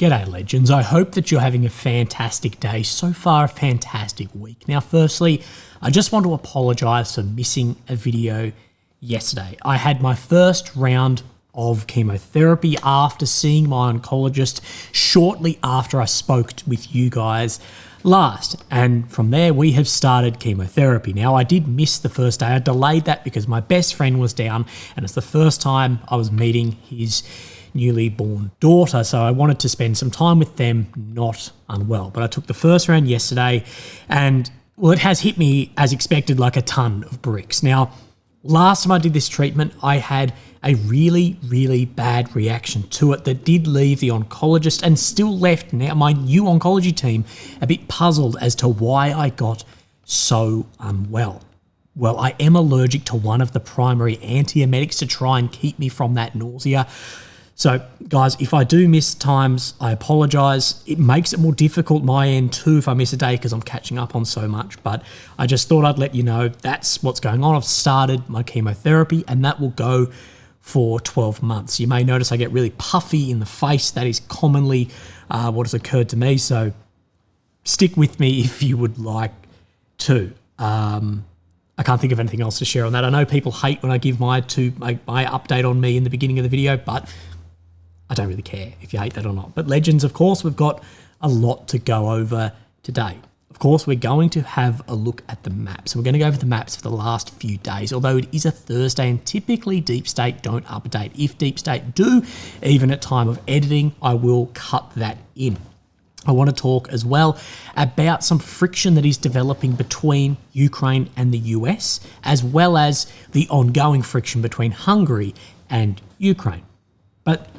G'day legends, I hope that you're having a fantastic day, so far a fantastic week. Now firstly, I just want to apologise for missing a video yesterday. I had my first round of chemotherapy after seeing my oncologist shortly after I spoke with you guys last, and from there we have started chemotherapy. Now I did miss the first day, I delayed that because my best friend was down and it's the first time I was meeting his newly born daughter, so I wanted to spend some time with them not unwell. But I took the first round yesterday and, well, it has hit me as expected like a ton of bricks. Now, last time I did this treatment, I had a really, really bad reaction to it that did leave the oncologist and still left now my new oncology team a bit puzzled as to why I got so unwell. Well, I am allergic to one of the primary antiemetics to try and keep me from that nausea. So, guys, if I do miss times, I apologise. It makes it more difficult my end too if I miss a day because I'm catching up on so much. But I just thought I'd let you know that's what's going on. I've started my chemotherapy and that will go for 12 months. You may notice I get really puffy in the face. That is commonly what has occurred to me. So stick with me if you would like to. I can't think of anything else to share on that. I know people hate when I give my update on me in the beginning of the video, but I don't really care if you hate that or not. But legends, of course, we've got a lot to go over today. Of course, we're going to have a look at the maps. We're going to go over the maps for the last few days, although it is a Thursday and typically Deep State don't update. If Deep State do, even at time of editing, I will cut that in. I want to talk as well about some friction that is developing between Ukraine and the US, as well as the ongoing friction between Hungary and Ukraine. But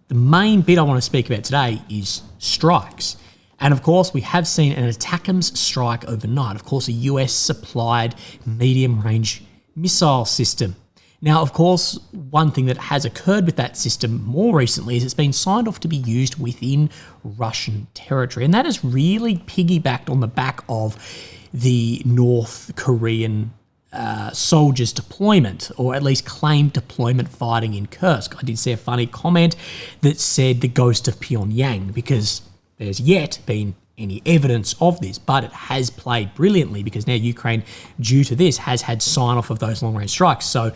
the main bit I want to speak about today is strikes. And of course, we have seen an ATACMS strike overnight. Of course, a US-supplied medium-range missile system. Now, of course, one thing that has occurred with that system more recently is it's been signed off to be used within Russian territory. And that has really piggybacked on the back of the North Korean soldiers' deployment, or at least claimed deployment fighting in Kursk. I did see a funny comment that said the ghost of Pyongyang, because there's yet been any evidence of this, but it has played brilliantly because now Ukraine, due to this, has had sign-off of those long-range strikes. So,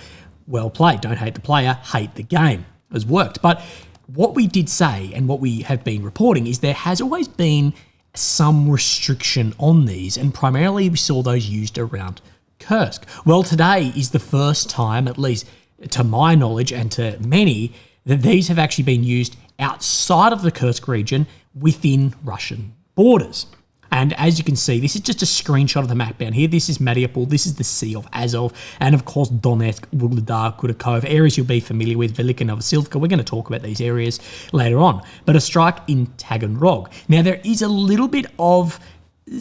well played. Don't hate the player, hate the game. It has worked. But what we did say and what we have been reporting is there has always been some restriction on these, and primarily we saw those used around Kursk. Well, today is the first time, at least to my knowledge and to many, that these have actually been used outside of the Kursk region within Russian borders. And as you can see, this is just a screenshot of the map down here. This is Mariupol, this is the Sea of Azov, and of course Donetsk, Pokrovsk Kurakhove, areas you'll be familiar with, Velika Novosilka. We're going to talk about these areas later on. But a strike in Taganrog. Now, there is a little bit of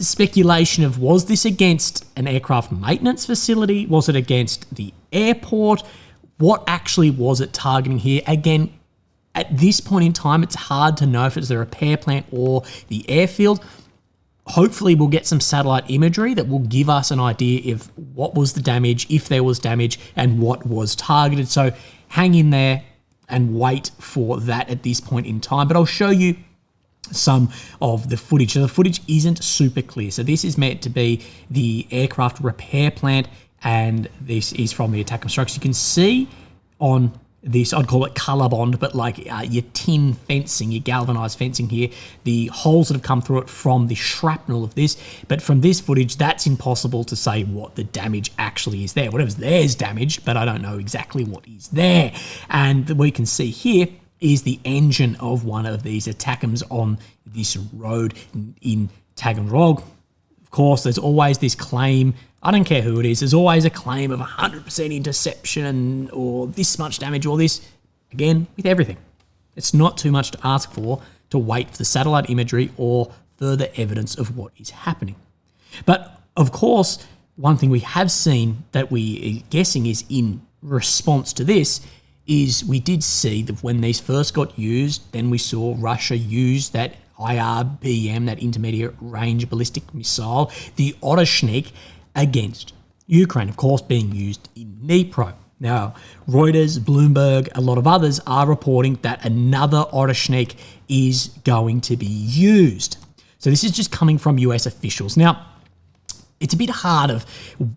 speculation of, was this against an aircraft maintenance facility? Was it against the airport? What actually was it targeting here? Again, at this point in time, it's hard to know if it's the repair plant or the airfield. Hopefully we'll get some satellite imagery that will give us an idea of what was the damage, if there was damage, and what was targeted. So hang in there and wait for that at this point in time. But I'll show you some of the footage. So the footage isn't super clear. So this is meant to be the aircraft repair plant, and this is from the ATACMS strikes. You can see on this, I'd call it colour bond, but like your tin fencing, your galvanised fencing here, the holes that have come through it from the shrapnel of this. But from this footage, that's impossible to say what the damage actually is there. Whatever's there is damaged, but I don't know exactly what is there. And we can see here is the engine of one of these ATACMS on this road in Taganrog. Of course, there's always this claim, I don't care who it is, there's always a claim of 100% interception or this much damage or this. Again, with everything. It's not too much to ask for to wait for the satellite imagery or further evidence of what is happening. But of course, one thing we have seen that we are guessing is in response to this is we did see that when these first got used, then we saw Russia use that IRBM, that intermediate range ballistic missile, the Otoshnik, against Ukraine, of course, being used in Dnipro. Now, Reuters, Bloomberg, a lot of others are reporting that another Oryshnik is going to be used. So this is just coming from US officials. Now, it's a bit hard of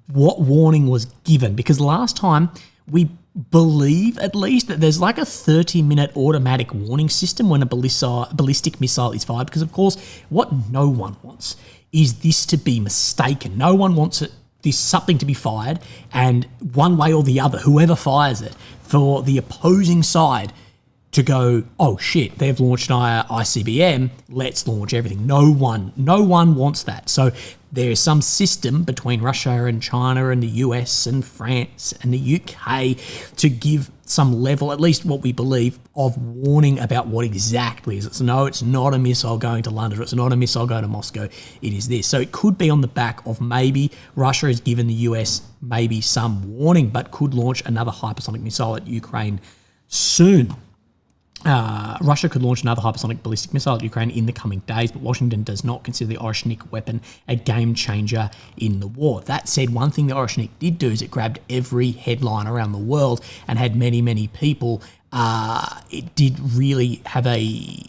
what warning was given, because last time we believe at least that there's like a 30-minute automatic warning system when a ballistic missile is fired, because of course what no one wants is this to be mistaken. No one wants something to be fired, and one way or the other, whoever fires it, for the opposing side to go, oh shit, they've launched an ICBM, let's launch everything. No one wants that. So there is some system between Russia and China and the US and France and the UK to give some level, at least what we believe, of warning about what exactly is it. So no, it's not a missile going to London, or it's not a missile going to Moscow, it is this. So it could be on the back of maybe Russia has given the US maybe some warning, but could launch another hypersonic missile at Ukraine soon. Russia could launch another hypersonic ballistic missile at Ukraine in the coming days, but Washington does not consider the Oryshnik weapon a game changer in the war. That said, one thing the Oryshnik did do is it grabbed every headline around the world and had many, many people. It did really have a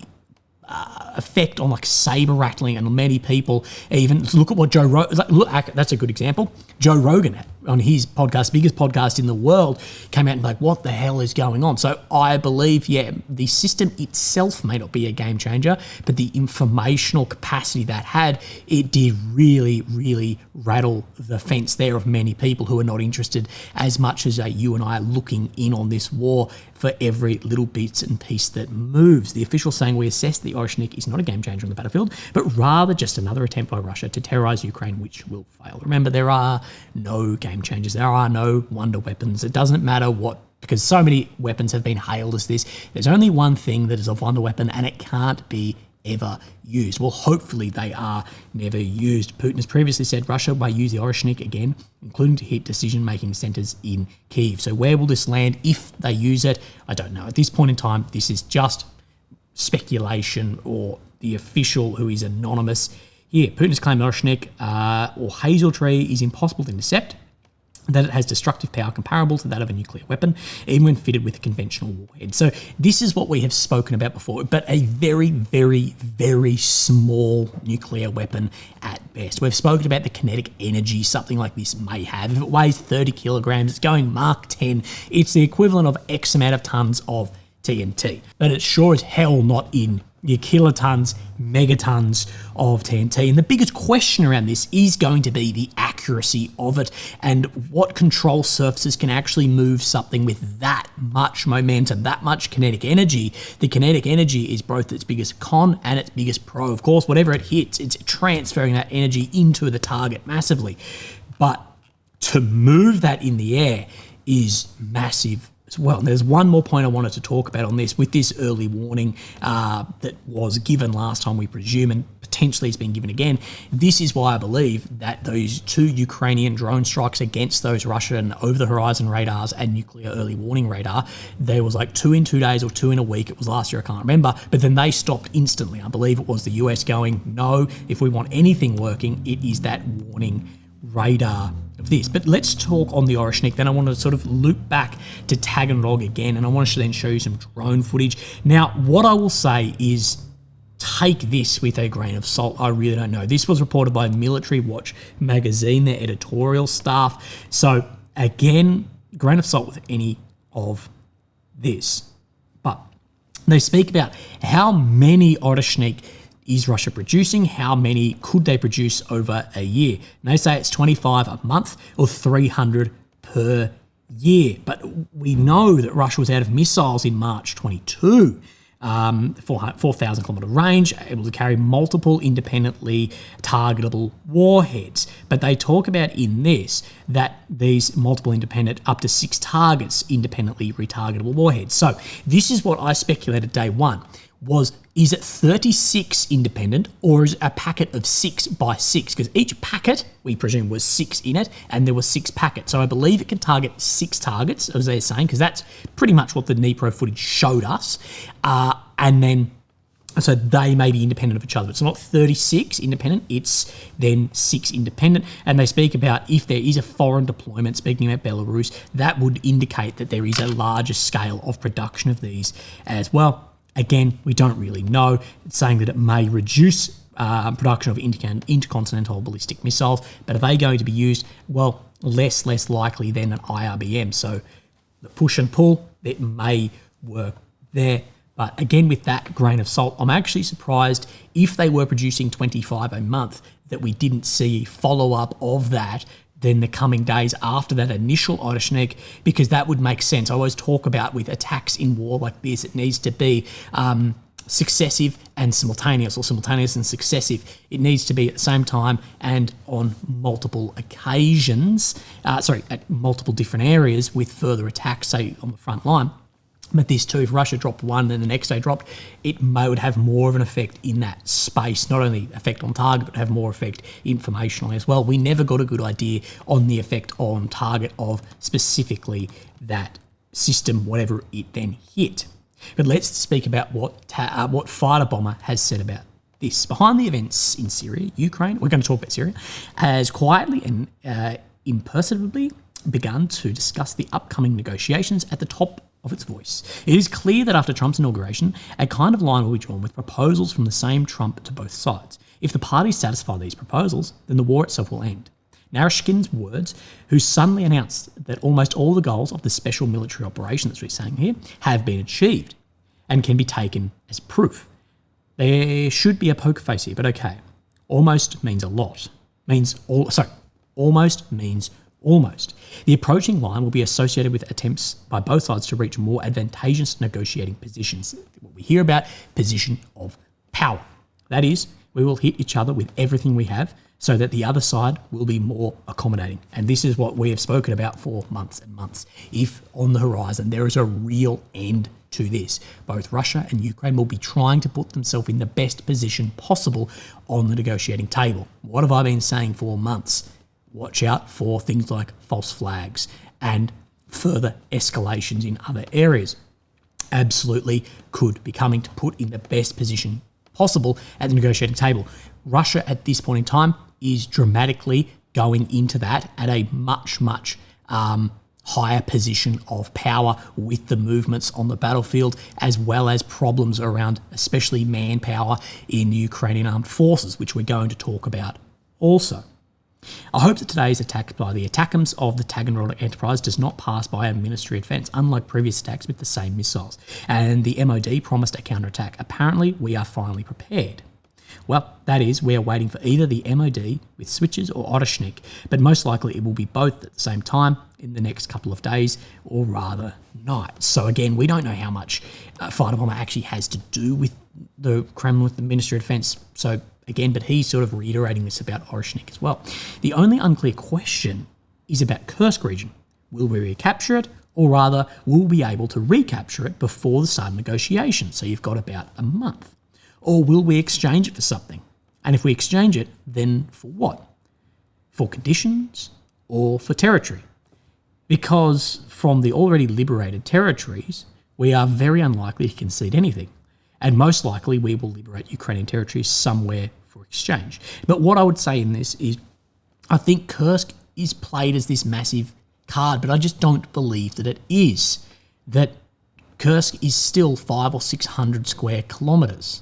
effect on like saber rattling, and many people even look at what Joe Rogan, that's a good example. Joe Rogan on his podcast, biggest podcast in the world, came out and like, what the hell is going on? So I believe, the system itself may not be a game changer, but the informational capacity that had, it did really, really rattle the fence there of many people who are not interested as much as you and I are looking in on this war for every little bits and piece that moves. The official saying we assess the Oryshnik is not a game changer on the battlefield, but rather just another attempt by Russia to terrorize Ukraine, which will fail. Remember, there are no game changers. There are no wonder weapons. It doesn't matter what, because so many weapons have been hailed as this. There's only one thing that is a wonder weapon, and it can't be ever used. Well, hopefully they are never used. Putin has previously said Russia may use the Oryshnik again, including to hit decision-making centres in Kyiv. So where will this land if they use it? I don't know. At this point in time, this is just speculation, or the official, who is anonymous here. Putin has claimed Oryshnik or hazel tree is impossible to intercept, that it has destructive power comparable to that of a nuclear weapon, even when fitted with a conventional warhead. So this is what we have spoken about before, but a very, very, very small nuclear weapon at best. We've spoken about the kinetic energy something like this may have. If it weighs 30 kilograms, it's going Mark 10. It's the equivalent of X amount of tons of TNT. But it's sure as hell not in your kilotons, megatons of TNT. And the biggest question around this is going to be the accuracy of it, and what control surfaces can actually move something with that much momentum, that much kinetic energy. The kinetic energy is both its biggest con and its biggest pro. Of course, whatever it hits, it's transferring that energy into the target massively. But to move that in the air is massive. Well, and there's one more point I wanted to talk about on this, with this early warning that was given last time, we presume, and potentially it's been given again. This is why I believe that those 2 Ukrainian drone strikes against those Russian over-the-horizon radars and nuclear early warning radar, there was like 2 in 2 days or 2 in a week. It was last year, I can't remember, but then they stopped instantly. I believe it was the US going, no, if we want anything working, it is that warning radar of this. But let's talk on the Oryshnik. Then I want to sort of loop back to Taganrog again, and I want to then show you some drone footage. Now, what I will say is, take this with a grain of salt. I really don't know. This was reported by Military Watch magazine, their editorial staff. So again, grain of salt with any of this. But they speak about how many Oryshnik is Russia producing, how many could they produce over a year. And they say it's 25 a month or 300 per year. But we know that Russia was out of missiles in March 22, 4,000 kilometre range, able to carry multiple independently targetable warheads. But they talk about in this that these multiple independent, up to 6 targets, independently retargetable warheads. So this is what I speculated day one. Is it 36 independent, or is it a packet of 6 by 6? Because each packet, we presume, was 6 in it, and there were 6 packets. So I believe it can target 6 targets, as they're saying, because that's pretty much what the Dnipro footage showed us. And then So they may be independent of each other. It's not 36 independent, it's then 6 independent. And they speak about if there is a foreign deployment, speaking about Belarus, that would indicate that there is a larger scale of production of these as well. Again, we don't really know. It's saying that it may reduce production of intercontinental ballistic missiles, but are they going to be used? Well, less likely than an IRBM. So the push and pull, it may work there. But again, with that grain of salt, I'm actually surprised if they were producing 25 a month that we didn't see follow-up of that then the coming days after that initial Otoshnik, because that would make sense. I always talk about with attacks in war like this, it needs to be successive and simultaneous, or simultaneous and successive. It needs to be at the same time and on multiple occasions, at multiple different areas with further attacks, say on the front line. But this too, if Russia dropped one and the next day dropped, it would have more of an effect in that space, not only effect on target, but have more effect informationally as well. We never got a good idea on the effect on target of specifically that system, whatever it then hit. But let's speak about what fighter bomber has said about this. Behind the events in Syria, Ukraine, we're going to talk about Syria, has quietly and imperceptibly begun to discuss the upcoming negotiations at the top of its voice. It is clear that after Trump's inauguration, a kind of line will be drawn with proposals from the same Trump to both sides. If the parties satisfy these proposals, then the war itself will end. Narishkin's words, who suddenly announced that almost all the goals of the special military operation, that's what he's saying here, have been achieved and can be taken as proof. There should be a poker face here, but okay. Almost means a lot. Almost means almost. The approaching line will be associated with attempts by both sides to reach more advantageous negotiating positions. What we hear about, position of power. That is, we will hit each other with everything we have so that the other side will be more accommodating. And this is what we have spoken about for months and months. If on the horizon there is a real end to this, both Russia and Ukraine will be trying to put themselves in the best position possible on the negotiating table. What have I been saying for months? Watch out for things like false flags and further escalations in other areas. Absolutely could be coming to put in the best position possible at the negotiating table. Russia at this point in time is dramatically going into that at a much higher position of power with the movements on the battlefield, as well as problems around especially manpower in the Ukrainian armed forces, which we're going to talk about also. I hope that today's attack by the attackers of the Taganrog enterprise does not pass by a Ministry of Defence, unlike previous attacks with the same missiles. And the MOD promised a counterattack. Apparently, we are finally prepared. Well, that is, we are waiting for either the MOD with switches or Otoshnik, but most likely it will be both at the same time in the next couple of days, or rather nights. So again, we don't know how much fighter bomber actually has to do with the Kremlin, with the Ministry of Defence. So again, but he's sort of reiterating this about Otoshnik as well. The only unclear question is about Kursk region. Will we recapture it, or rather, will we be able to recapture it before the start of negotiations? So you've got about a month. Or will we exchange it for something? And if we exchange it, then for what? For conditions or for territory? Because from the already liberated territories, we are very unlikely to concede anything. And most likely we will liberate Ukrainian territories somewhere for exchange. But what I would say in this is, I think Kursk is played as this massive card, but I just don't believe that it is. That Kursk is still 500 or 600 square kilometres.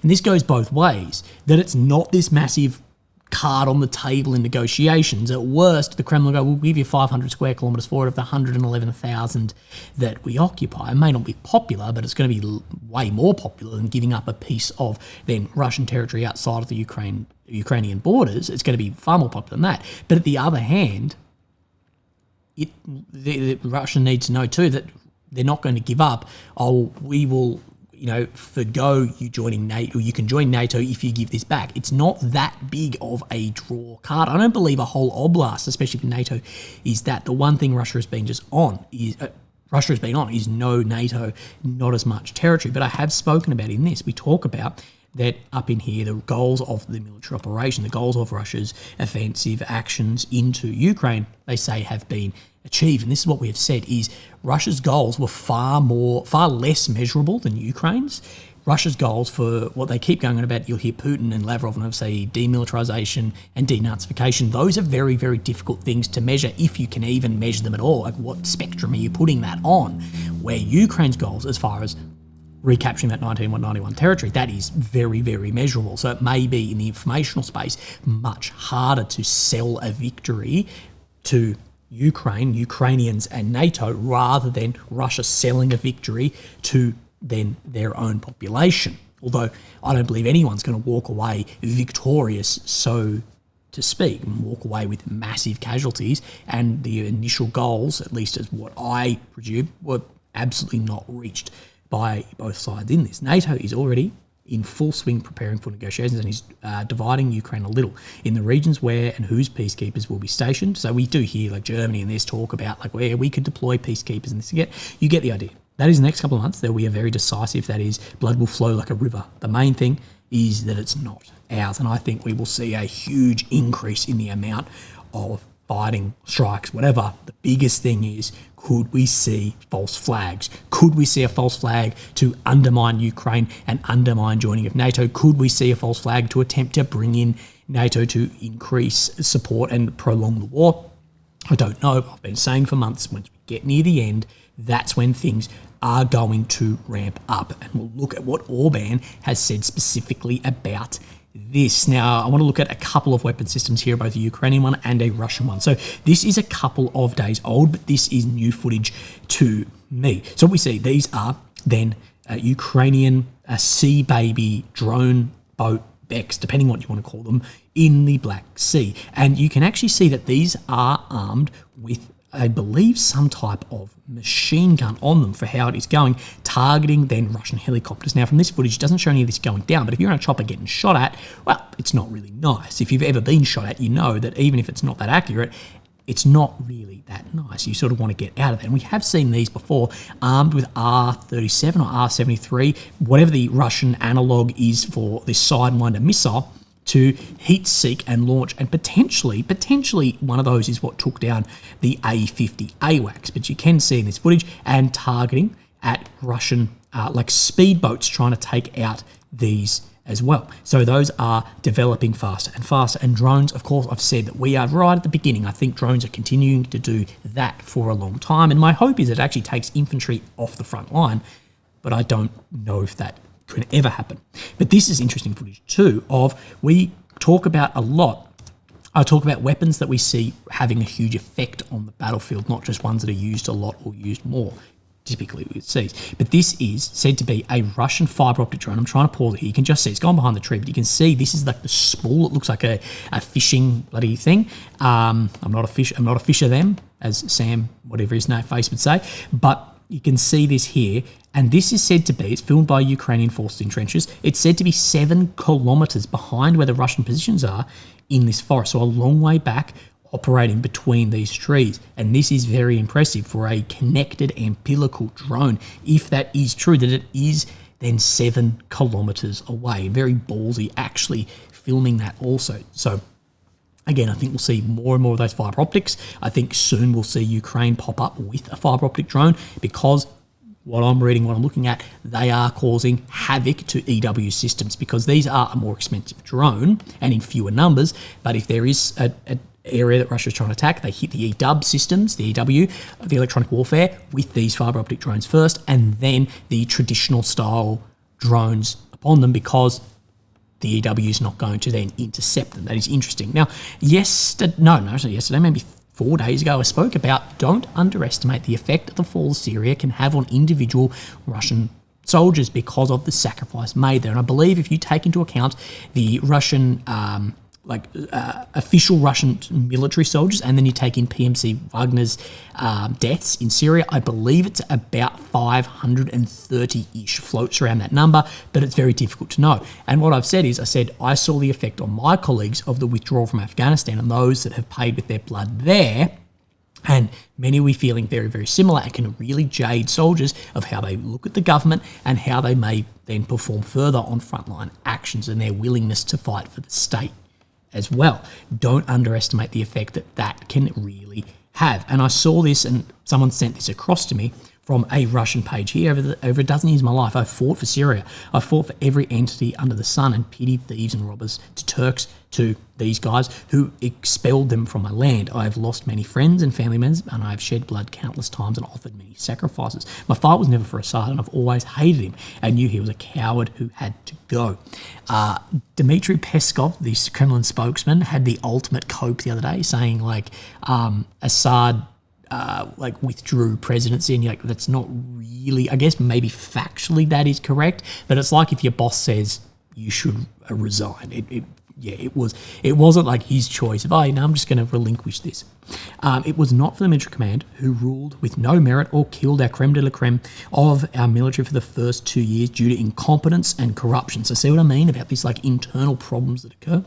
And this goes both ways, that it's not this massive card on the table in negotiations. At worst, the Kremlin go, we'll give you 500 square kilometres for it of the 111,000 that we occupy. It may not be popular, but it's going to be way more popular than giving up a piece of then Russian territory outside of the Ukrainian borders. It's going to be far more popular than that. But at the other hand, the Russia needs to know too that they're not going to give up. Oh, we will, forgo you joining NATO. You can join NATO if you give this back. It's not that big of a draw card. I don't believe a whole oblast, especially for NATO, is that. The one thing Russia has been is no NATO, not as much territory. But I have spoken about in this. We talk about that up in here, the goals of the military operation, the goals of Russia's offensive actions into Ukraine, they say have been achieved. And this is what we have said, is Russia's goals were far less measurable than Ukraine's, Russia's goals for what they keep going on about, you'll hear Putin and Lavrov and say demilitarization and denazification. Those are very, very difficult things to measure, if you can even measure them at all. Like, what spectrum are you putting that on? Where Ukraine's goals, as far as recapturing that 1991 territory, that is very, very measurable. So it may be in the informational space much harder to sell a victory to Ukraine, Ukrainians and NATO, rather than Russia selling a victory to then their own population. Although I don't believe anyone's going to walk away victorious, so to speak, and walk away with massive casualties, and the initial goals, at least as what I presume, were absolutely not reached by both sides in this. NATO is already in full swing preparing for negotiations, and is dividing Ukraine a little in the regions where and whose peacekeepers will be stationed. So we do hear, like, Germany and this talk about like where we could deploy peacekeepers and this again. You get the idea. That is the next couple of months. There will be a very decisive, that is, blood will flow like a river. The main thing is that it's not ours, and I think we will see a huge increase in the amount of fighting, strikes, whatever. The biggest thing is, could we see false flags? Could we see a false flag to undermine Ukraine and undermine joining of NATO? Could we see a false flag to attempt to bring in NATO to increase support and prolong the war? I don't know. I've been saying for months, once we get near the end, that's when things are going to ramp up. And we'll look at what Orban has said specifically about this. Now, I want to look at a couple of weapon systems here, both a Ukrainian one and a Russian one. So this is a couple of days old, but this is new footage to me. So what we see, these are then Ukrainian Sea Baby drone boat Becks, depending what you want to call them, in the Black Sea. And you can actually see that these are armed with, I believe, some type of machine gun on them for how it is going, targeting then Russian helicopters. Now, from this footage, it doesn't show any of this going down, but if you're on a chopper getting shot at, well, it's not really nice. If you've ever been shot at, you know that even if it's not that accurate, it's not really that nice. You sort of want to get out of there. And we have seen these before, armed with R-37 or R-73, whatever the Russian analogue is for this Sidewinder missile, to heat seek and launch, and potentially one of those is what took down the A-50 AWACS. But you can see in this footage, and targeting at Russian like speedboats trying to take out these as well. So those are developing faster and faster. And drones, of course, I've said that we are right at the beginning. I think drones are continuing to do that for a long time. And my hope is it actually takes infantry off the front line, but I don't know if that could ever happen. But this is interesting footage too of, we talk about a lot, I talk about weapons that we see having a huge effect on the battlefield, not just ones that are used a lot or used more, typically with seas. But this is said to be a Russian fibre optic drone. I'm trying to pause it here. You can just see it's gone behind the tree, but you can see this is like the spool. It looks like a fishing bloody thing. I'm not a fisher them, as Sam, whatever his face would say, but you can see this here, and this is said to be, it's filmed by Ukrainian forces in trenches, it's said to be 7 kilometres behind where the Russian positions are in this forest, so a long way back, operating between these trees. And this is very impressive for a connected umbilical drone, if that is true, that it is then 7 kilometres away. Very ballsy actually filming that also. So again, I think we'll see more and more of those fibre optics. I think soon we'll see Ukraine pop up with a fibre optic drone, because what I'm reading, what I'm looking at, they are causing havoc to EW systems, because these are a more expensive drone and in fewer numbers. But if there is an area that Russia's trying to attack, they hit the EW systems, the EW, the electronic warfare, with these fibre optic drones first, and then the traditional style drones upon them, because the EW is not going to then intercept them. That is interesting. Now, yesterday, maybe 4 days ago, I spoke about, don't underestimate the effect that the fall of Syria can have on individual Russian soldiers because of the sacrifice made there. And I believe if you take into account the Russian, official Russian military soldiers, and then you take in PMC Wagner's deaths in Syria, I believe it's about 530-ish, floats around that number, but it's very difficult to know. And what I've said is, I saw the effect on my colleagues of the withdrawal from Afghanistan and those that have paid with their blood there, and many will be feeling very, very similar, and can really jade soldiers of how they look at the government and how they may then perform further on frontline actions and their willingness to fight for the state as well. Don't underestimate the effect that that can really have. And I saw this, and someone sent this across to me from a Russian page here. Over a dozen years of my life, I've fought for Syria. I've fought for every entity under the sun and pitied thieves and robbers, to Turks, to these guys who expelled them from my land. I have lost many friends and family members, and I have shed blood countless times and offered many sacrifices. My fight was never for Assad, and I've always hated him and knew he was a coward who had to go. Dmitry Peskov, the Kremlin spokesman, had the ultimate cope the other day, saying Assad withdrew presidency, and you're like, that's not really, I guess maybe factually that is correct, but it's like if your boss says you should resign. It wasn't like his choice of, I'm just going to relinquish this. It was not for the military command, who ruled with no merit or killed our creme de la creme of our military for the first 2 years due to incompetence and corruption. So see what I mean about these internal problems that occur?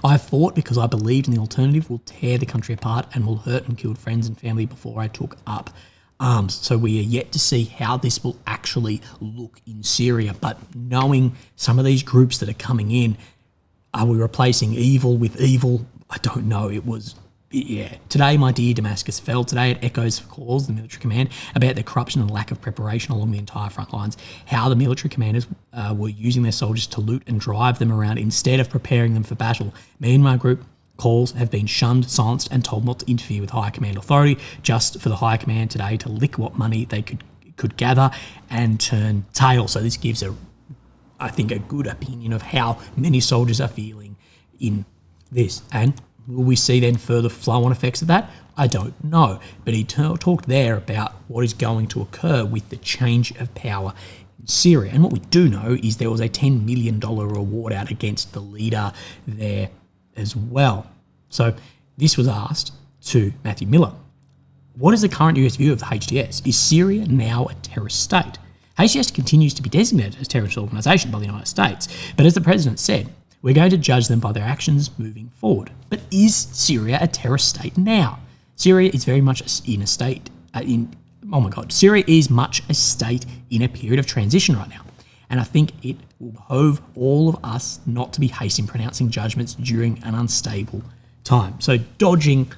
I fought because I believed in the alternative will tear the country apart and will hurt and kill friends and family before I took up arms. So we are yet to see how this will actually look in Syria. But knowing some of these groups that are coming in, are we replacing evil with evil? I don't know. Today, my dear Damascus fell. Today, it echoes calls the military command about the corruption and lack of preparation along the entire front lines, how the military commanders were using their soldiers to loot and drive them around instead of preparing them for battle. Me and my group calls have been shunned, silenced, and told not to interfere with higher command authority, just for the higher command today to lick what money they could gather and turn tail. So this gives I think a good opinion of how many soldiers are feeling in this. And will we see then further flow-on effects of that? I don't know. But he talked there about what is going to occur with the change of power in Syria. And what we do know is there was a $10 million reward out against the leader there as well. So this was asked to Matthew Miller. What is the current US view of the HTS? Is Syria now a terrorist state? HTS continues to be designated as a terrorist organisation by the United States. But as the President said, we're going to judge them by their actions moving forward. But is Syria a terrorist state now? Syria is very much in a state, Syria is much a state in a period of transition right now. And I think it will behove all of us not to be hasty in pronouncing judgments during an unstable time. So dodging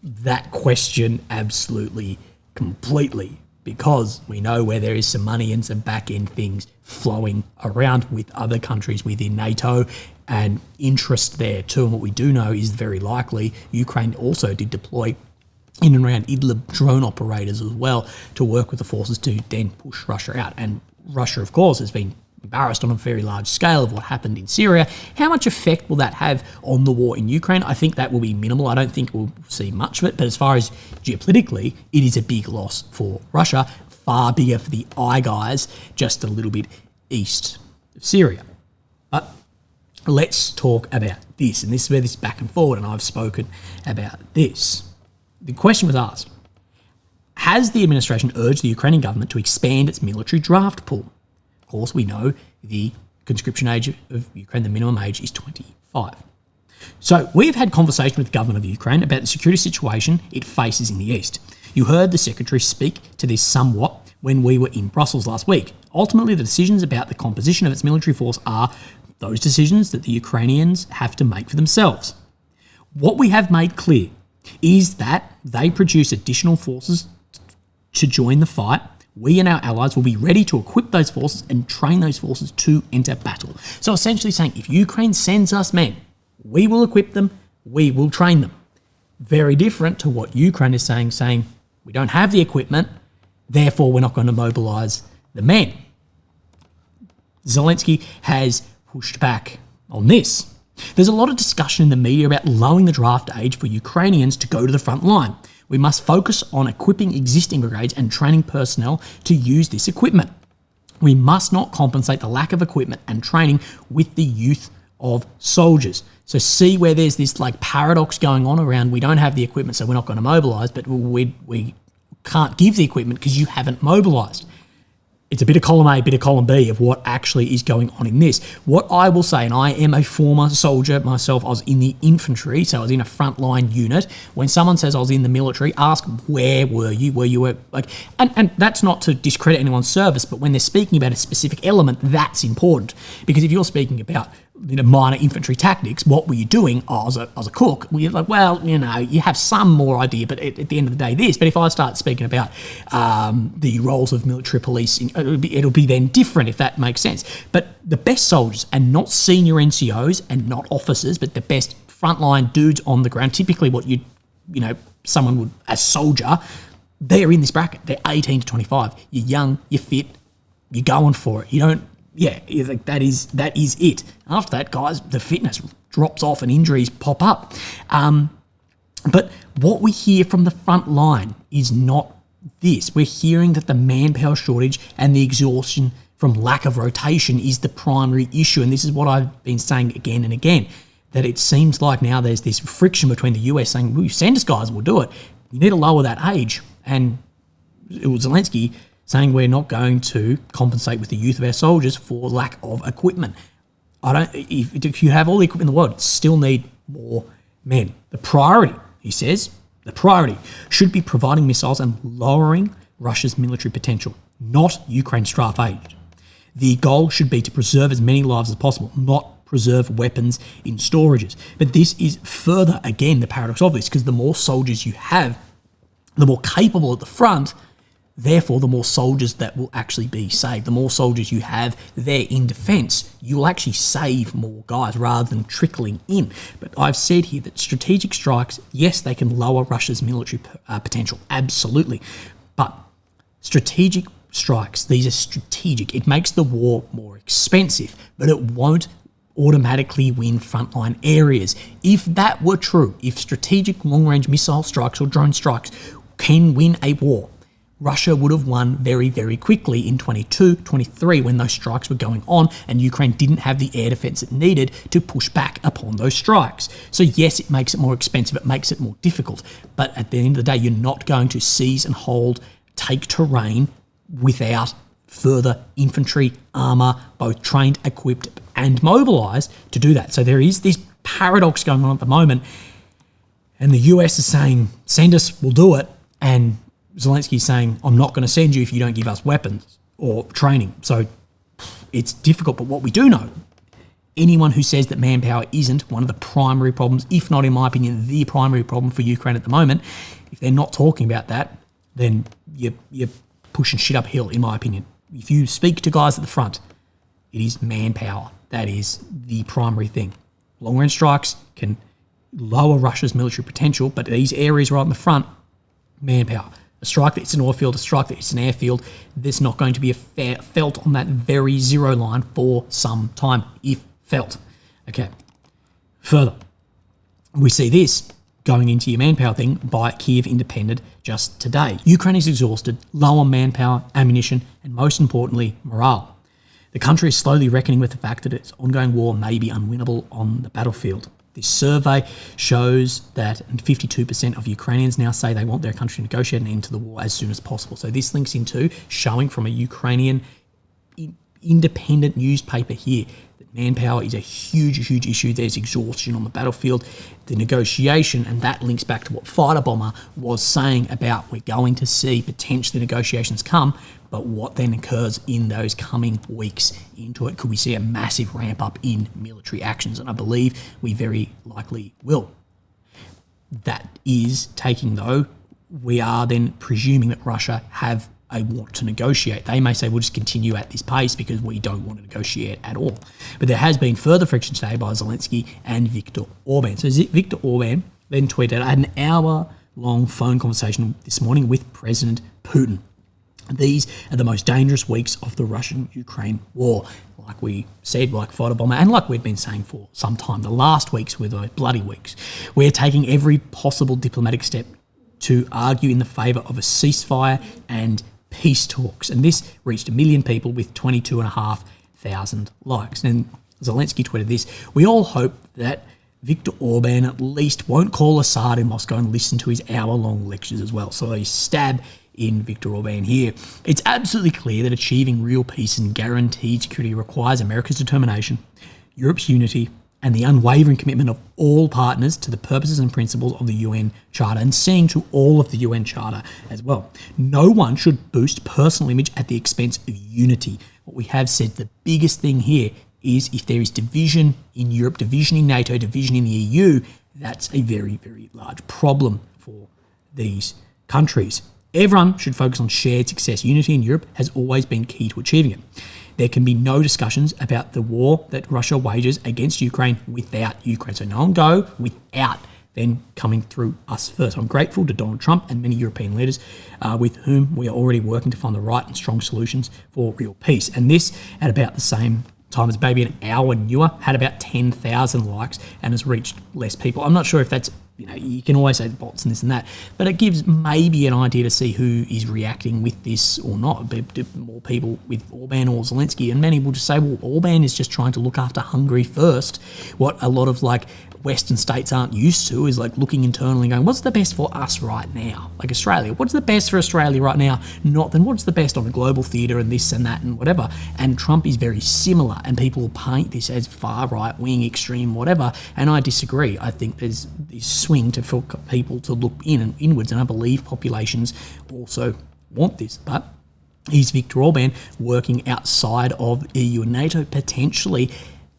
that question absolutely, completely, because we know where there is some money and some back-end things flowing around with other countries within NATO and interest there too. And what we do know is very likely Ukraine also did deploy in and around Idlib drone operators as well to work with the forces to then push Russia out. And Russia, of course, has been embarrassed on a very large scale of what happened in Syria. How much effect will that have on the war in Ukraine? I think that will be minimal. I don't think we'll see much of it. But as far as geopolitically, it is a big loss for Russia, far bigger for the eye guys, just a little bit east of Syria. But let's talk about this. And this is where this is back and forward, and I've spoken about this. The question was asked, has the administration urged the Ukrainian government to expand its military draft pool? Of course, we know the conscription age of Ukraine, the minimum age is 25. So we've had conversation with the government of Ukraine about the security situation it faces in the east. You heard the secretary speak to this somewhat when we were in Brussels last week. Ultimately, the decisions about the composition of its military force are those decisions that the Ukrainians have to make for themselves. What we have made clear is that they produce additional forces to join the fight. We and our allies will be ready to equip those forces and train those forces to enter battle. So essentially saying, if Ukraine sends us men, we will equip them, we will train them. Very different to what Ukraine is saying we don't have the equipment, therefore we're not going to mobilise the men. Zelensky has pushed back on this. There's a lot of discussion in the media about lowering the draft age for Ukrainians to go to the front line. We must focus on equipping existing brigades and training personnel to use this equipment. We must not compensate the lack of equipment and training with the youth of soldiers. So see where there's this paradox going on around we don't have the equipment, so we're not going to mobilise, but we can't give the equipment because you haven't mobilised. it's a bit of column A, bit of column B of what actually is going on in this. What I will say, and I am a former soldier myself, I was in the infantry, so I was in a frontline unit. When someone says I was in the military, ask where were you? Were you like, and that's not to discredit anyone's service, but when they're speaking about a specific element, that's important. Because if you're speaking about minor infantry tactics, what were you doing? Oh, as a cook. We're like, well, you have some more idea, but at the end of the day, this. But if I start speaking about the roles of military police, it'll be then different, if that makes sense. But the best soldiers, and not senior NCOs and not officers, but the best frontline dudes on the ground, typically what someone would, a soldier, they're in this bracket. They're 18 to 25. You're young, you're fit, you're going for it. You don't. Yeah, like that is it. After that, guys, the fitness drops off and injuries pop up. But what we hear from the front line is not this. We're hearing that the manpower shortage and the exhaustion from lack of rotation is the primary issue. And this is what I've been saying again and again, that it seems like now there's this friction between the US saying, well, you send us guys, we'll do it. You need to lower that age. And it was Zelensky saying we're not going to compensate with the youth of our soldiers for lack of equipment. If you have all the equipment in the world, you still need more men. The priority, he says, the priority should be providing missiles and lowering Russia's military potential, not Ukraine's draft age. The goal should be to preserve as many lives as possible, not preserve weapons in storages. But this is further, again, the paradox of this, because the more soldiers you have, the more capable at the front, therefore, the more soldiers that will actually be saved. The more soldiers you have there in defence, you will actually save more guys rather than trickling in. But I've said here that strategic strikes, yes, they can lower Russia's military potential, absolutely. But strategic strikes, these are strategic. It makes the war more expensive, but it won't automatically win frontline areas. If that were true, if strategic long-range missile strikes or drone strikes can win a war, Russia would have won very, very quickly in 22, 23 when those strikes were going on and Ukraine didn't have the air defence it needed to push back upon those strikes. So yes, it makes it more expensive, it makes it more difficult, but at the end of the day, you're not going to seize and hold, take terrain without further infantry, armour, both trained, equipped and mobilised to do that. So there is this paradox going on at the moment, and the US is saying, send us, we'll do it, and Zelensky is saying, I'm not going to send you if you don't give us weapons or training. So it's difficult, but what we do know, anyone who says that manpower isn't one of the primary problems, if not, in my opinion, the primary problem for Ukraine at the moment, if they're not talking about that, then you're pushing shit uphill, in my opinion. If you speak to guys at the front, it is manpower. That is the primary thing. Long-range strikes can lower Russia's military potential, but these areas right in the front, manpower. A strike that hits an oil field, a strike that hits an airfield, there's not going to be felt on that very zero line for some time, if felt. Okay. Further, we see this going into your manpower thing by Kiev Independent just today. Ukraine is exhausted, low on manpower, ammunition, and most importantly, morale. The country is slowly reckoning with the fact that its ongoing war may be unwinnable on the battlefield. This survey shows that 52% of Ukrainians now say they want their country to negotiate an end to the war as soon as possible. So this links into showing from a Ukrainian independent newspaper here that manpower is a huge, huge issue. There's exhaustion on the battlefield, the negotiation, and that links back to what Fighter Bomber was saying about we're going to see potentially negotiations come, but what then occurs in those coming weeks into it? Could we see a massive ramp up in military actions? And I believe we very likely will. That is taking, though, we are then presuming that Russia have a want to negotiate. They may say we'll just continue at this pace because we don't want to negotiate at all. But there has been further friction today by Zelensky and Viktor Orban. So Viktor Orban then tweeted, I had an hour-long phone conversation this morning with President Putin. These are the most dangerous weeks of the Russian-Ukraine war. Like we said, like Fighter Bomber, and like we've been saying for some time, the last weeks were the bloody weeks. We're taking every possible diplomatic step to argue in the favour of a ceasefire and peace talks. And this reached 1 million people with 22,500 likes. And Zelensky tweeted this, we all hope that Viktor Orban at least won't call Assad in Moscow and listen to his hour-long lectures as well. So a stab in Viktor Orban here. It's absolutely clear that achieving real peace and guaranteed security requires America's determination, Europe's unity, and the unwavering commitment of all partners to the purposes and principles of the UN Charter, and seeing to all of the UN Charter as well. No one should boost personal image at the expense of unity. What we have said, the biggest thing here is if there is division in Europe, division in NATO, division in the EU, that's a very, very large problem for these countries. Everyone should focus on shared success. Unity in Europe has always been key to achieving it. There can be no discussions about the war that Russia wages against Ukraine without Ukraine. So no one go without then coming through us first. I'm grateful to Donald Trump and many European leaders with whom we are already working to find the right and strong solutions for real peace. And this, at about the same time as maybe an hour newer, had about 10,000 likes and has reached less people. I'm not sure if that's, you can always say the bots and this and that, but it gives maybe an idea to see who is reacting with this or not. More people with Orban or Zelensky, and many will just say, well, Orban is just trying to look after Hungary first. What a lot of Western states aren't used to is looking internally and going, what's the best for us right now? Like Australia, what's the best for Australia right now? Not then what's the best on the global theatre and this and that and whatever. And Trump is very similar, and people will paint this as far right wing, extreme, whatever. And I disagree. I think there's this swing to for people to look in and inwards, and I believe populations also want this. But is Viktor Orban working outside of EU and NATO potentially?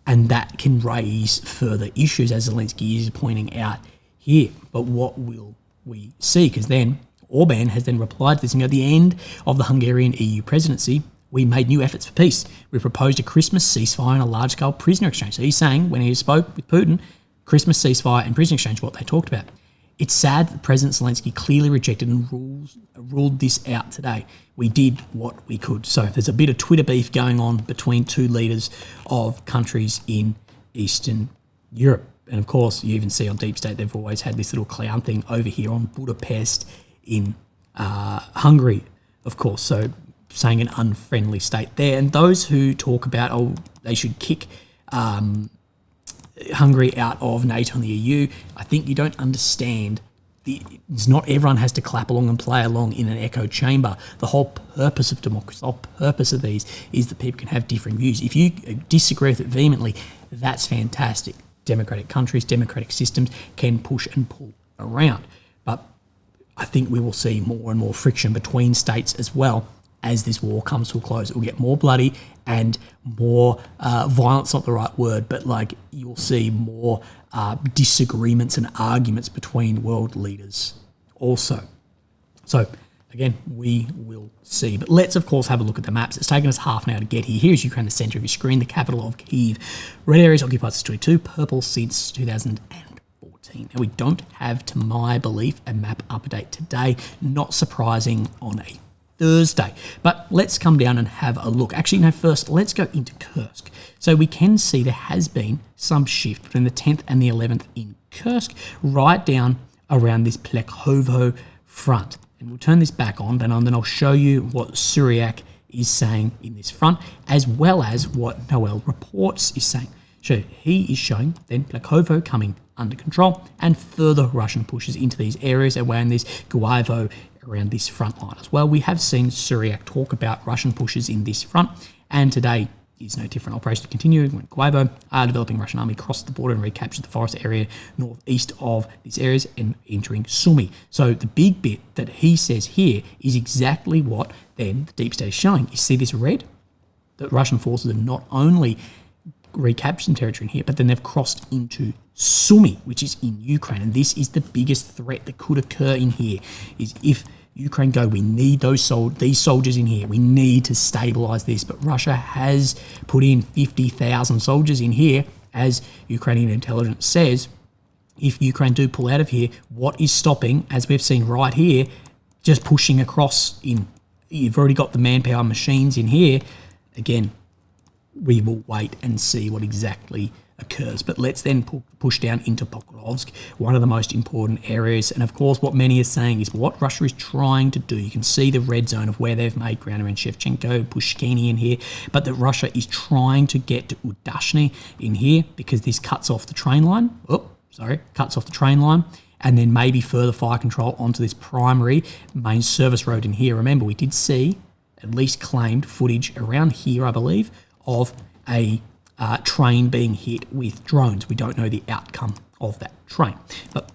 And that can raise further issues, as Zelensky is pointing out here. But what will we see? Because then Orban has then replied to this, and at the end of the Hungarian EU presidency, we made new efforts for peace. We proposed a Christmas ceasefire and a large-scale prisoner exchange. So he's saying, when he spoke with Putin, Christmas ceasefire and prisoner exchange, what they talked about. It's sad that President Zelensky clearly rejected and ruled this out today. We did what we could. So there's a bit of Twitter beef going on between two leaders of countries in Eastern Europe. And of course, you even see on Deep State, they've always had this little clown thing over here on Budapest in Hungary, of course. So saying an unfriendly state there. And those who talk about, they should kick Hungary out of NATO and the EU, I think you don't understand. It's not everyone has to clap along and play along in an echo chamber. The whole purpose of democracy, the whole purpose of these is that people can have different views. If you disagree with it vehemently, that's fantastic. Democratic countries, democratic systems can push and pull around. But I think we will see more and more friction between states as well as this war comes to a close. It will get more bloody and more violence, not the right word, but you'll see more disagreements and arguments between world leaders also. So again, we will see. But let's, of course, have a look at the maps. It's taken us half an hour to get here. Here's Ukraine, the centre of your screen, the capital of Kyiv. Red areas occupied since 2022, purple since 2014. Now, we don't have, to my belief, a map update today. Not surprising on a Thursday. But let's come down and have a look. Actually, no, first, let's go into Kursk. So we can see there has been some shift between the 10th and the 11th in Kursk, right down around this Pokrovsk front. And we'll turn this back on, then I'll show you what Syriac is saying in this front, as well as what Noel Reports is saying. So he is showing then Pokrovsk coming under control and further Russian pushes into these areas around this Guaivo, around this front line as well. We have seen Syriac talk about Russian pushes in this front, and today is no different. Operation continuing when Guaivo are developing Russian army crossed the border and recaptured the forest area northeast of these areas and entering Sumy. So the big bit that he says here is exactly what then the Deep State is showing. You see this red? That Russian forces have not only recaptured some territory in here, but then they've crossed into Sumy, which is in Ukraine. And this is the biggest threat that could occur in here, is if Ukraine go, we need these soldiers in here. We need to stabilise this. But Russia has put in 50,000 soldiers in here, as Ukrainian intelligence says. If Ukraine do pull out of here, what is stopping, as we've seen right here, just pushing across in? You've already got the manpower machines in here. Again, we will wait and see what exactly occurs. But let's then push down into Pokrovsk, one of the most important areas. And of course, what many are saying is what Russia is trying to do. You can see the red zone of where they've made ground around Shevchenko, Pushkini in here, but that Russia is trying to get to Udashny in here because this cuts off the train line. Cuts off the train line. and then maybe further fire control onto this primary main service road in here. Remember, we did see at least claimed footage around here, I believe, of a train being hit with drones. We don't know the outcome of that train. But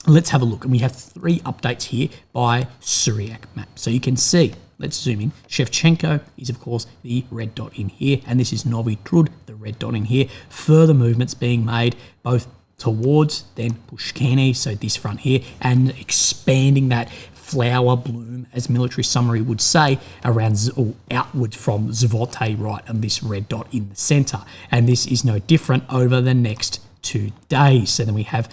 let's have a look. And we have 3 updates here by Syriac map. So you can see, let's zoom in. Shevchenko is, of course, the red dot in here. And this is Novi Trud, the red dot in here. Further movements being made both towards then Pushkani, so this front here, and expanding that flower bloom, as military summary would say, around or outwards from Zvote, right, and this red dot in the center. And this is no different over the next 2 days. So then we have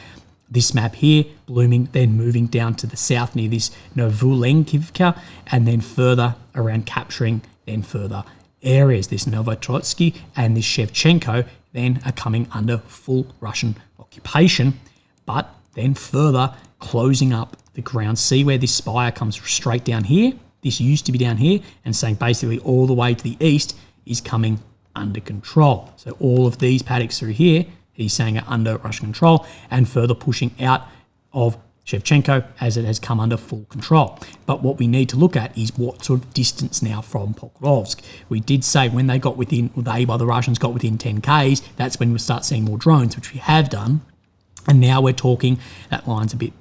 this map here blooming, then moving down to the south near this Novulenkivka, and then further around capturing then further areas. This Novotrotsky and this Shevchenko then are coming under full Russian occupation, but then further closing up the ground. See where this spire comes straight down here? This used to be down here, and saying basically all the way to the east is coming under control. So all of these paddocks through here, he's saying are under Russian control, and further pushing out of Shevchenko as it has come under full control. But what we need to look at is what sort of distance now from Pokrovsk. We did say when they got within, the Russians got within 10 Ks, that's when we'll start seeing more drones, which we have done. And now we're talking, that line's a bit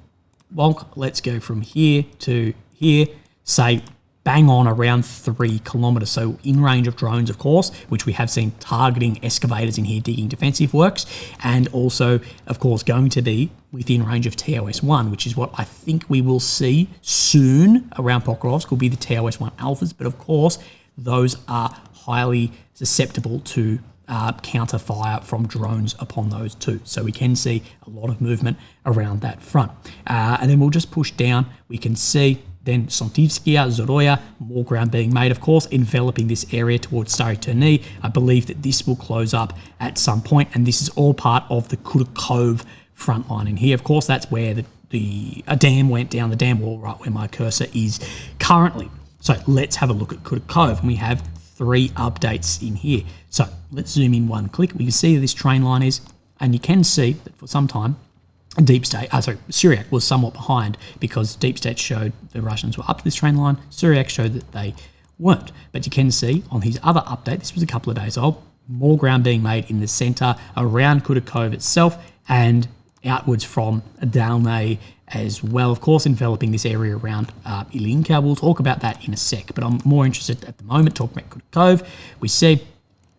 wonk. Let's go from here to here, say bang on around 3 kilometers. So in range of drones, of course, which we have seen targeting excavators in here, digging defensive works, and also, of course, going to be within range of TOS-1, which is what I think we will see soon around Pokrovsk, will be the TOS-1 alphas. But of course, those are highly susceptible to counter fire from drones upon those too. So we can see a lot of movement around that front. And then we'll just push down. We can see then Sontivskaya, Zoroya, more ground being made, of course, enveloping this area towards Stary Turny. I believe that this will close up at some point, and this is all part of the Kurakhove front line in here. Of course, that's where a dam went down, the dam wall right where my cursor is currently. So let's have a look at Kurakhove, and we have 3 updates in here. So let's zoom in 1 click. We can see where this train line is, and you can see that for some time, Syriac was somewhat behind because Deep State showed the Russians were up to this train line. Syriac showed that they weren't. But you can see on his other update, this was a couple of days old, more ground being made in the center around Kurakhove itself and outwards from Dalnay as well, of course, enveloping this area around Ilinka. We'll talk about that in a sec, but I'm more interested at the moment talking about Kurakhove. We see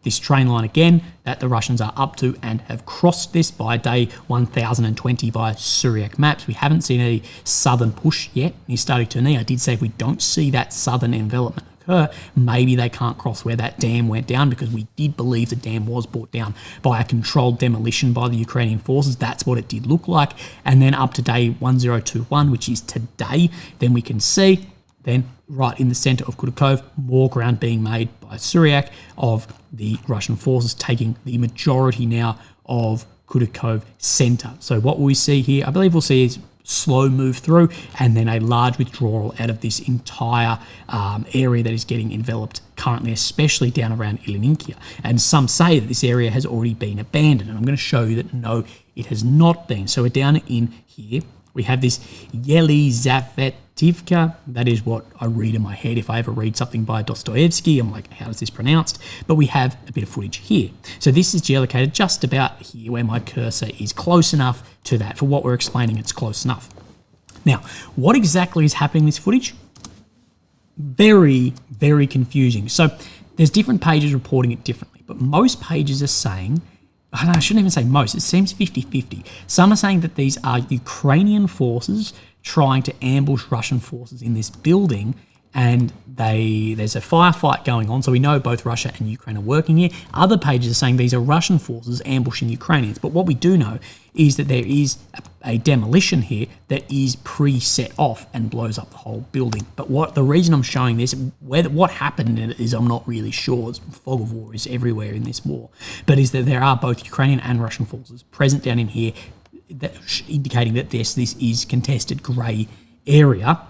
this train line again that the Russians are up to and have crossed this by day 1020 by Syriac maps. We haven't seen any southern push yet near Stary Turny. I did say if we don't see that southern envelopment occur, maybe they can't cross where that dam went down, because we did believe the dam was brought down by a controlled demolition by the Ukrainian forces. That's what it did look like. And then up to day 1021, which is today, then we can see then right in the center of Kurakhove, more ground being made by Syriac of the Russian forces taking the majority now of Kurakhove center. So what will we see here? I believe we'll see is slow move through and then a large withdrawal out of this entire area that is getting enveloped currently, especially down around Ilininkia. And some say that this area has already been abandoned, and I'm going to show you that no, it has not been. So we're down in here. We have this Yelizavetivka. That is what I read in my head. If I ever read something by Dostoevsky, I'm like, how is this pronounced? But we have a bit of footage here. So this is geolocated just about here where my cursor is close enough to that. For what we're explaining, it's close enough. Now, what exactly is happening in this footage? Very, very confusing. So there's different pages reporting it differently, but most pages are saying, I shouldn't even say most, it seems 50-50. Some are saying that these are Ukrainian forces trying to ambush Russian forces in this building, and there's a firefight going on, so we know both Russia and Ukraine are working here. Other pages are saying these are Russian forces ambushing Ukrainians, but what we do know is that there is a demolition here that is pre-set off and blows up the whole building. But the reason I'm showing this, what happened in it is I'm not really sure. Fog of war is everywhere in this war, but is that there are both Ukrainian and Russian forces present down in here, indicating that this is contested grey area.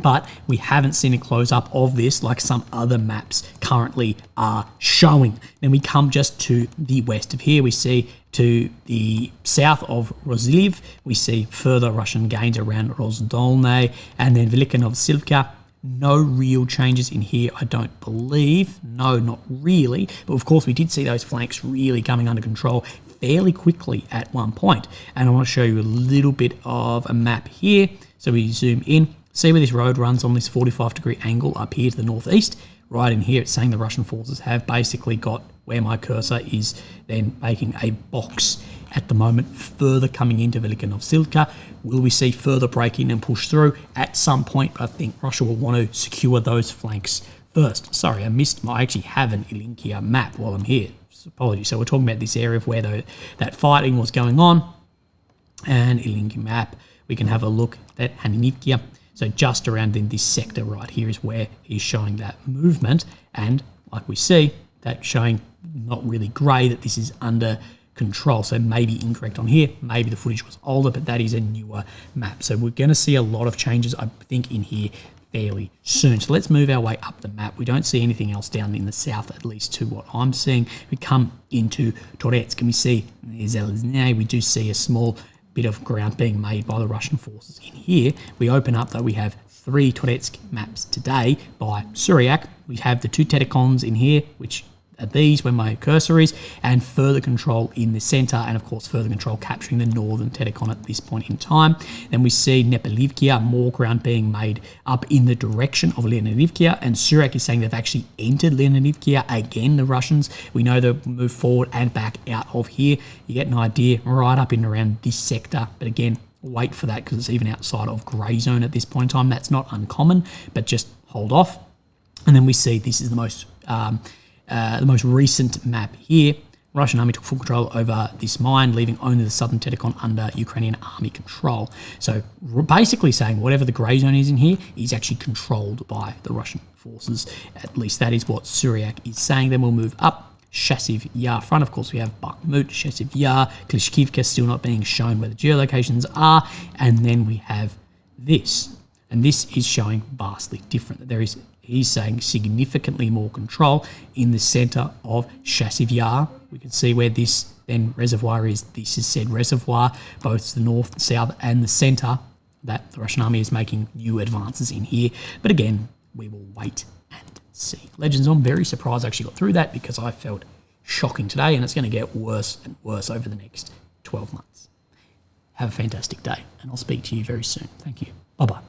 but we haven't seen a close-up of this like some other maps currently are showing. Then we come just to the west of here. We see to the south of Roziliv, we see further Russian gains around Rozdolny, and then Velika Novosibirsk. No real changes in here, I don't believe. No, not really. But of course, we did see those flanks really coming under control fairly quickly at one point. And I want to show you a little bit of a map here. So we zoom in, see where this road runs on this 45-degree angle up here to the northeast. Right in here, it's saying the Russian forces have basically got where my cursor is then making a box at the moment, further coming into Velika Novosibirsk. Will we see further break in and push through at some point? But I think Russia will want to secure those flanks first. Sorry, I actually have an Ilinkia map while I'm here. So apologies. So we're talking about this area of where that fighting was going on. And Ilinkia map, we can have a look at Haninivkia. So just around in this sector right here is where he's showing that movement. And like we see, that showing not really grey, that this is under control. So maybe incorrect on here, maybe the footage was older, but that is a newer map. So we're going to see a lot of changes, I think, in here fairly soon. So let's move our way up the map. We don't see anything else down in the south, at least to what I'm seeing. We come into Toretsk and we see Zelezny. We do see a small bit of ground being made by the Russian forces in here. We open up, though, we have 3 Toretsk maps today by Suryak. We have the 2 Tetikons in here, which are these where my cursor is, and further control in the center, and of course further control capturing the northern Tetikon at this point in time. Then we see Nepelivkia, more ground being made up in the direction of Leonidivkia, and Suryak is saying they've actually entered Leonidivkia again, the Russians. We know they'll move forward and back out of here. You get an idea right up in around this sector, but again, wait for that because it's even outside of grey zone at this point in time. That's not uncommon, but just hold off. And then we see this is the most recent map here. Russian army took full control over this mine, leaving only the southern Tetikon under Ukrainian army control. So basically saying whatever the grey zone is in here is actually controlled by the Russian forces. At least that is what Suryak is saying. Then we'll move up. Chasiv Yar front, of course, we have Bakhmut, Chasiv Yar, Klishkivka still not being shown where the geolocations are. And then we have this. And this is showing vastly different. There is, he's saying, significantly more control in the centre of Chasiv Yar. We can see where this then reservoir is. This is said reservoir, both the north, the south, and the centre, that the Russian army is making new advances in here. But again, we will wait and see. Legends, I'm very surprised I actually got through that because I felt shocking today, and it's going to get worse and worse over the next 12 months. Have a fantastic day, and I'll speak to you very soon. Thank you. Bye-bye.